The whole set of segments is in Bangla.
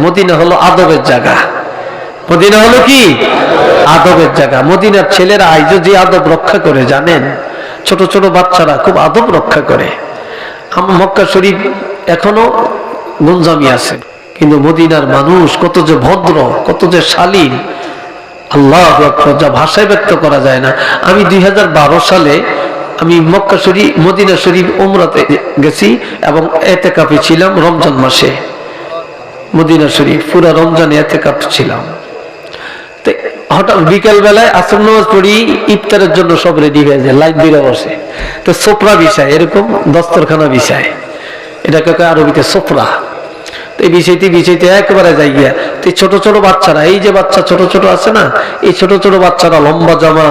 মদিনা হলো আদবের জায়গা। মদিনা হলো কি আদবের জায়গা। মদিনার ছেলেরা আইজো যে আদব রক্ষা করে জানেন, ছোট ছোট বাচ্চারা খুব আদব রক্ষা করে। মক্কা শরীফ এখনো গুঞ্জামি আছে, কিন্তু মদিনার মানুষ কত যে ভদ্র, কত যে শালীন, আল্লাহু আকবার, যা ভাষায় ব্যক্ত করা যায় না। আমি 2012 সালে আমি মক্কা শরীফ মদিনা শরীফ উমরাতে গেছি এবং এতেকাফে ছিলাম রমজান মাসে। মদিনা শরীফ পুরা রমজানে এতেকাফ ছিলাম। তো হঠাৎ বিকেল বেলায় আসর নামাজ পড়ি, ইফতারের জন্য সব রেডি হয়ে যায়, লাইন দিয়ে বসে। তো সোফরা বিছায়, এরকম দস্তরখানা বিছায়, এটাকে আরবিতে সোফরা। তো এই বিছাইতে একেবারে যাই গিয়া তো ছোট ছোট বাচ্চারা, এই যে বাচ্চা ছোট ছোট আছে না, এই ছোট ছোট বাচ্চারা লম্বা জামা,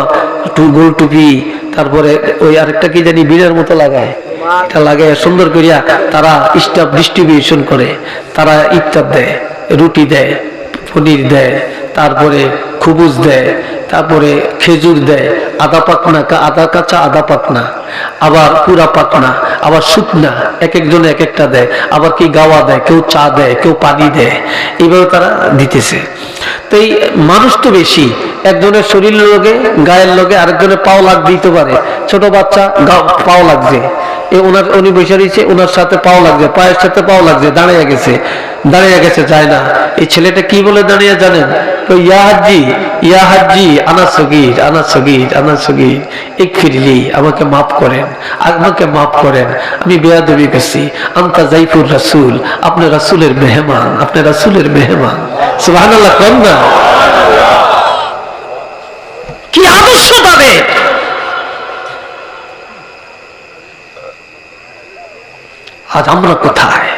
গোল টুপি, তারপরে ওই আরেকটা কি জানি বীরের মতো লাগায়, এটা লাগে সুন্দর করিয়া তারা স্টাফ ডিস্ট্রিবিউশন করে। তারা ইফতার দেয়, রুটি দেয়, পনির দেয়, তারপরে খুবুজ দেয়, তারপরে খেজুর দেয়, আদা পাকনা, আদা কাঁচা আদা পাকনা, আবার পুরা পাকনা, আবার শুকনা, এক একজনে এক একটা দেয়। আবার কি গাওয়া দেয়, কেউ চা দেয়, কেউ পানি দেয়, এইভাবে তারা দিতেছে। তো এই মানুষ তো বেশি, একজনের শরীরের লোকে গায়ের লোকে আরেকজনের পাও লাগ দিতে পারে। ছোট বাচ্চা পাও লাগছে, উনি বসে রয়েছে, ওনার সাথে পাও লাগছে, পায়ের সাথে পাও লাগছে, দাঁড়িয়ে গেছে যায় না। এই ছেলেটা কি বলে দাঁড়িয়ে জানেন? ইয়া হাজ্জি, ইয়া হাজ্জি, আনা সগীর, আনা সগীর, আনা সগীর, ইগফিরলি, আমাকে মাফ করেন, আমাকে মাফ করেন, আমি বেয়াদবি করছি। আনতা জাইফুর রাসূল, আপনি রাসূলের মেহমান, আপনি রাসূলের মেহমান। সুবহানাল্লাহ। কোন না কি আদর্শ তাদের! আজ আমরা কোথায়?